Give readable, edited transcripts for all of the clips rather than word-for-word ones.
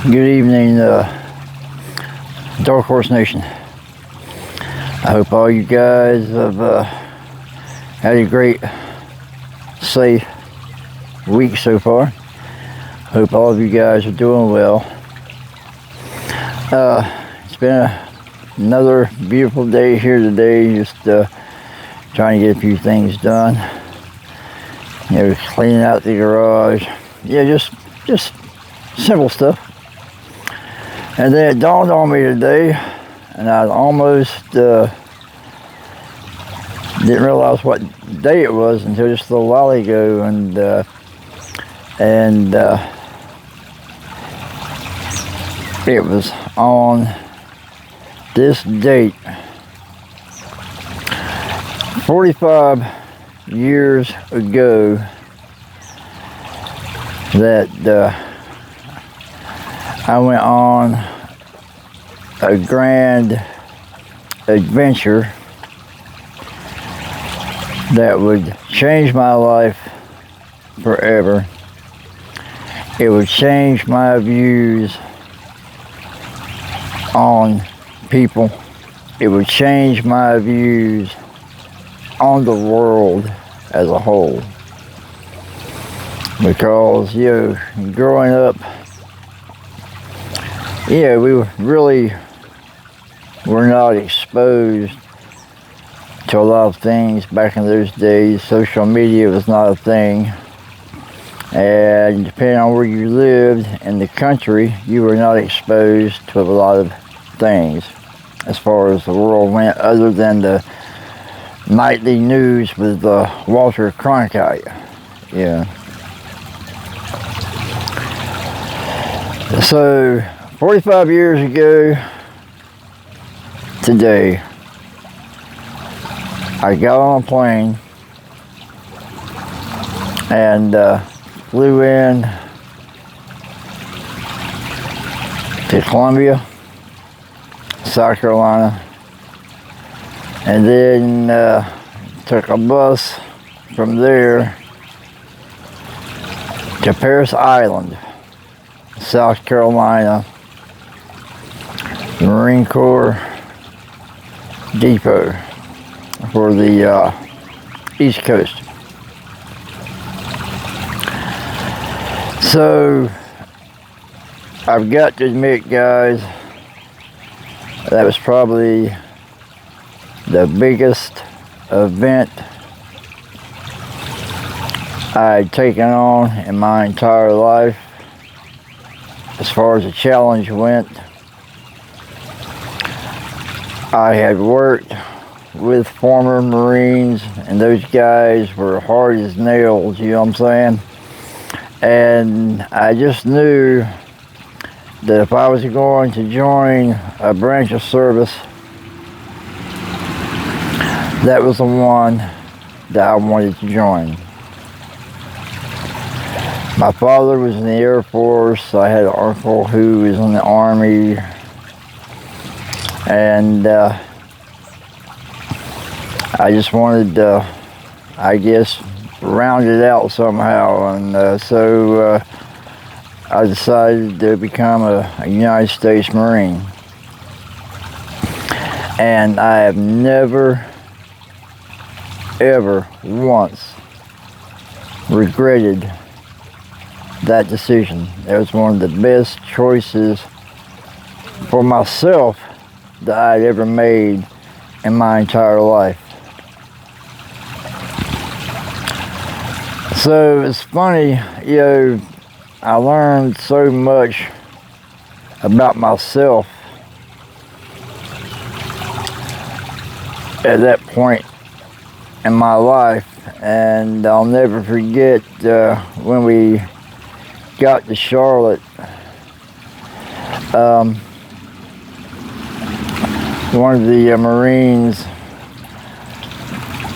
Good evening, Dark Horse Nation. I hope all you guys have had a great, safe week so far. Hope all of you guys are doing well. It's been another beautiful day here today, just trying to get a few things done. You know, cleaning out the garage. Yeah, just simple stuff. And then it dawned on me today, and I almost didn't realize what day it was until just a little while ago, and it was on this date, 45 years ago, that I went on a grand adventure that would change my life forever. It would change my views on people. It would change my views on the world as a whole. Because, you know, growing up, yeah, we really were not exposed to a lot of things back in those days. Social media was not a thing. And depending on where you lived in the country, you were not exposed to a lot of things as far as the world went, other than the nightly news with Walter Cronkite. Yeah. So, 45 years ago today, I got on a plane and flew in to Columbia, South Carolina, and then took a bus from there to Paris Island, South Carolina, Marine Corps Depot for the East Coast. So I've got to admit, guys, that was probably the biggest event I'd taken on in my entire life as far as the challenge went. I had worked with former Marines, and those guys were hard as nails, you know what I'm saying? And I just knew that if I was going to join a branch of service, that was the one that I wanted to join. My father was in the Air Force. I had an uncle who was in the Army. And I just wanted to, I guess, round it out somehow. And so I decided to become a United States Marine. And I have never, ever once regretted that decision. It was one of the best choices for myself that I'd ever made in my entire life. So it's funny, you know, I learned so much about myself at that point in my life, and I'll never forget when we got to Charlotte. One of the Marines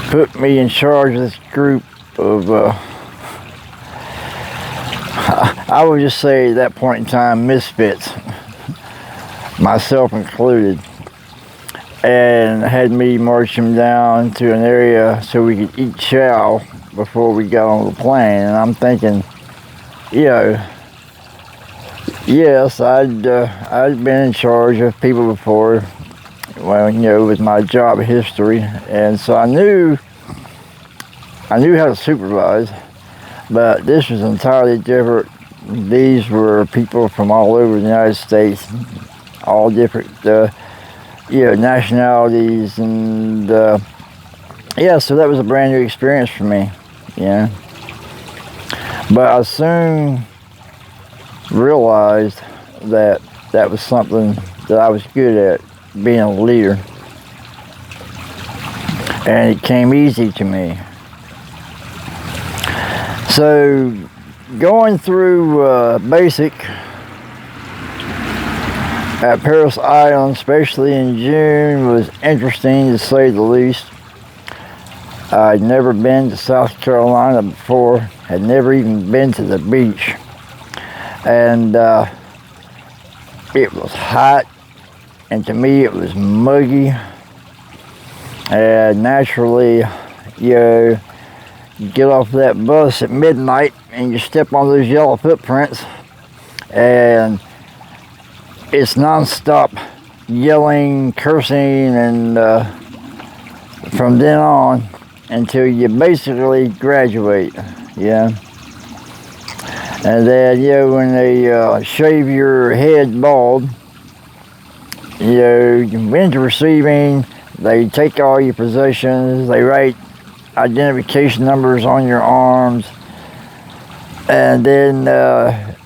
put me in charge of this group of, I would just say at that point in time, misfits, myself included, and had me march them down to an area so we could eat chow before we got on the plane. And I'm thinking, you know, Yes, I'd been in charge of people before. Well, with my job history, and so I knew how to supervise. But this was entirely different. These were people from all over the United States, all different, nationalities, and so that was a brand new experience for me, But I soon realized that that was something that I was good at, being a leader, and it came easy to me. So going through basic at Paris Island, especially in June, was interesting to say the least. I'd never been to South Carolina before, had never even been to the beach, and it was hot, and to me it was muggy, and naturally, you get off that bus at midnight and you step on those yellow footprints, and it's non-stop yelling, cursing, and from then on until you basically graduate, And then, when they shave your head bald, you went to receiving, they take all your possessions, they write identification numbers on your arms, and then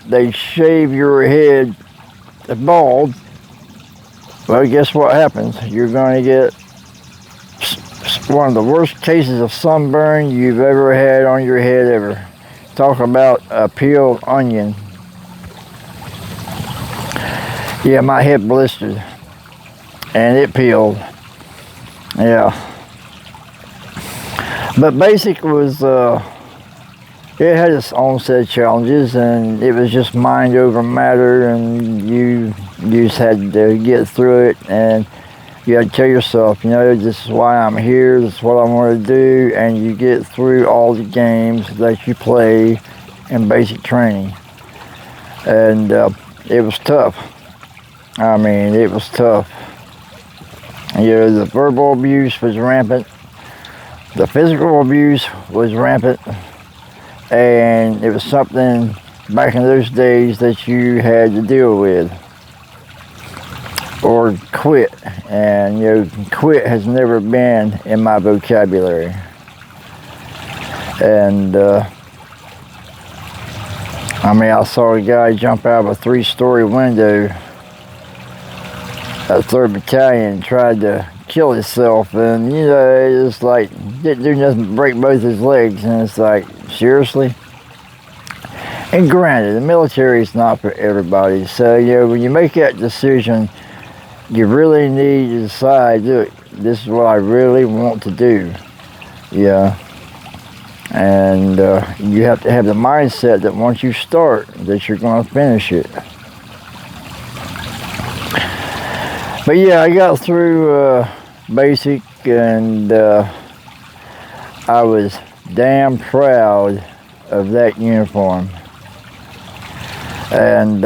they shave your head bald. Well, guess what happens? You're going to get one of the worst cases of sunburn you've ever had on your head ever. Talk about a peeled onion. Yeah, my head blistered and it peeled. Yeah. But basic was, it had its own set of challenges, and it was just mind over matter, and you just had to get through it, and you had to tell yourself, this is why I'm here, this is what I want to do, and you get through all the games that you play in basic training. And it was tough. I mean, it was tough. The verbal abuse was rampant. The physical abuse was rampant, and it was something back in those days that you had to deal with or quit. And quit has never been in my vocabulary. And I saw a guy jump out of a 3-story window at 3rd Battalion, tried to kill himself, and it's like didn't do nothing but break both his legs, and it's like, seriously? And granted, the military is not for everybody, so when you make that decision, you really need to decide, look, this is what I really want to do. And you have to have the mindset that once you start, that you're going to finish it. But I got through basic, and I was damn proud of that uniform. And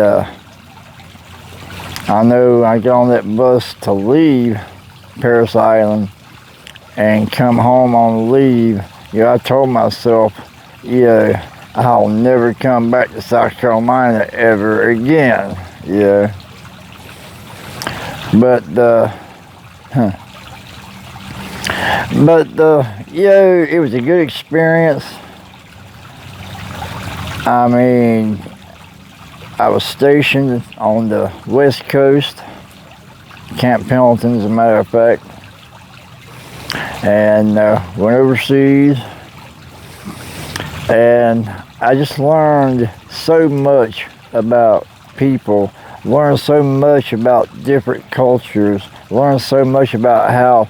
I know I got on that bus to leave Paris Island and come home on leave. I told myself, I'll never come back to South Carolina ever again. But it was a good experience. I was stationed on the West Coast, Camp Pendleton, as a matter of fact, and went overseas, and I just learned so much about people, learned so much about different cultures, learned so much about how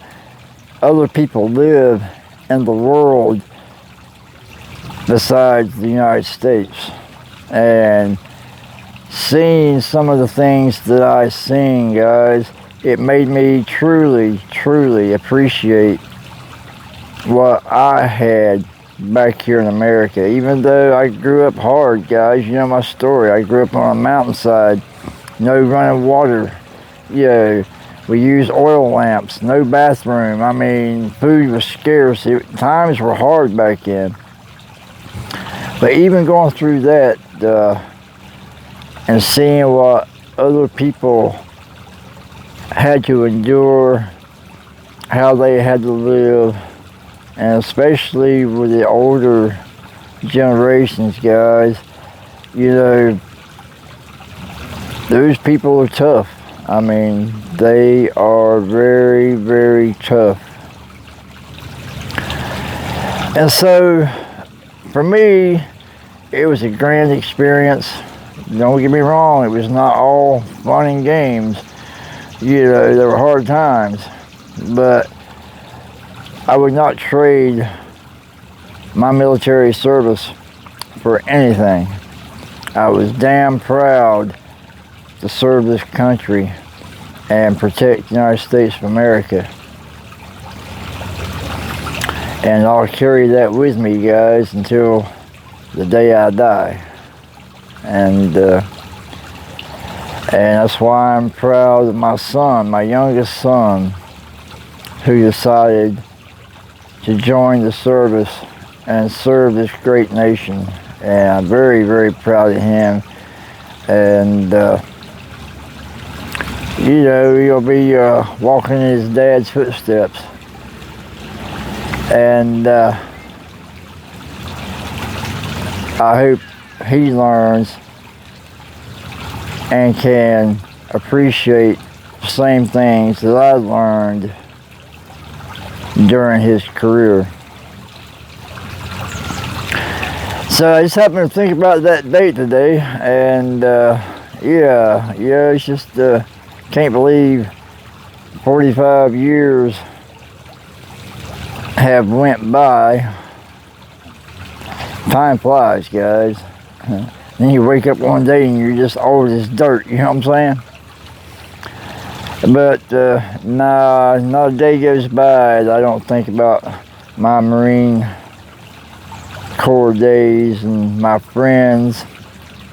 other people live in the world besides the United States. And seeing some of the things that I seen, guys, it made me truly, truly appreciate what I had back here in America. Even though I grew up hard, guys, you know my story. I grew up on a mountainside, no running water. You know, we used oil lamps, no bathroom. I mean, food was scarce. Times were hard back then. But even going through that and seeing what other people had to endure, how they had to live, and especially with the older generations, guys, you know, those people are tough. I mean, they are very, very tough. And so, for me, it was a grand experience. Don't get me wrong, it was not all fun and games. You know, there were hard times, but I would not trade my military service for anything. I was damn proud to serve this country and protect the United States of America. And I'll carry that with me, guys, until the day I die. And that's why I'm proud of my son, my youngest son, who decided to join the service and serve this great nation. And I'm very, very proud of him. And you know, he'll be walking in his dad's footsteps. And I hope he learns and can appreciate the same things that I learned during his career. So I just happened to think about that date today, and yeah, it's just can't believe 45 years have went by. Time flies, guys. Then you wake up one day and you're just old as dirt, you know what I'm saying? But nah, not a day goes by that I don't think about my Marine Corps days and my friends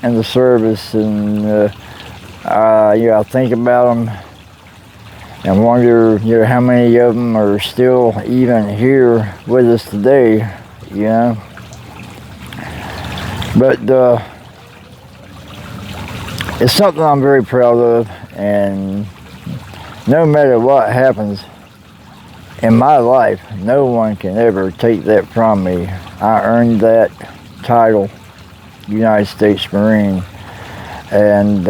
and the service, and yeah, I think about them and wonder, you know, how many of them are still even here with us today, you know. But it's something I'm very proud of, and no matter what happens in my life, no one can ever take that from me. I earned that title, United States Marine, and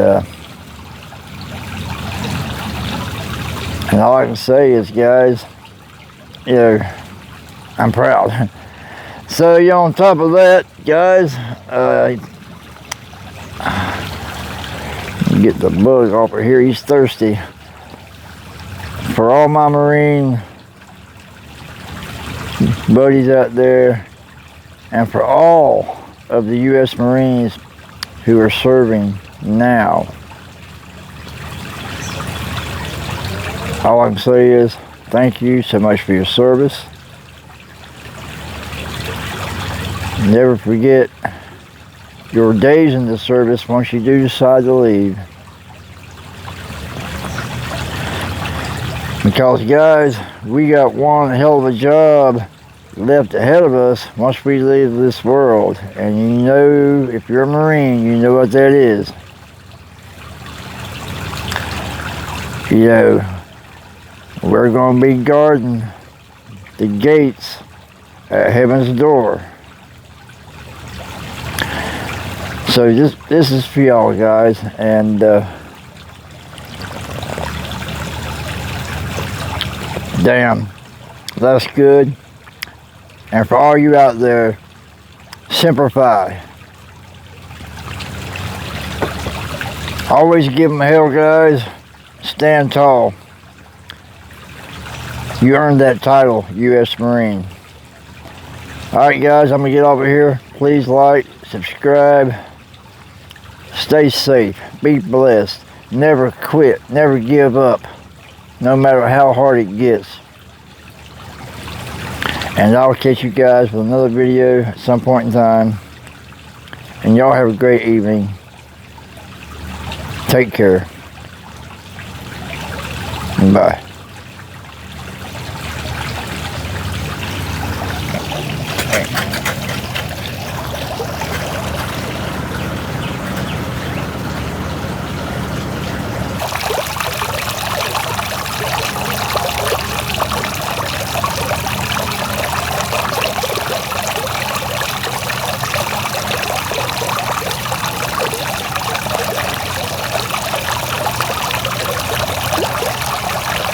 all I can say is, guys, you know, I'm proud. So, you know, on top of that, guys, get the bug off of here. He's thirsty. For all my Marine buddies out there, and for all of the U.S. Marines who are serving now, all I can say is thank you so much for your service. Never forget your days in the service once you do decide to leave. Because, guys, we got one hell of a job left ahead of us once we leave this world. And you know, if you're a Marine, you know what that is. You know, we're going to be guarding the gates at heaven's door. So this is for y'all, guys, and damn, that's good. And for all you out there, Semper Fi. Always give them hell, guys. Stand tall. You earned that title, U.S. Marine. Alright, guys, I'm going to get over here. Please like, subscribe. Stay safe. Be blessed. Never quit. Never give up. No matter how hard it gets. And I'll catch you guys with another video at some point in time. And y'all have a great evening. Take care. Bye.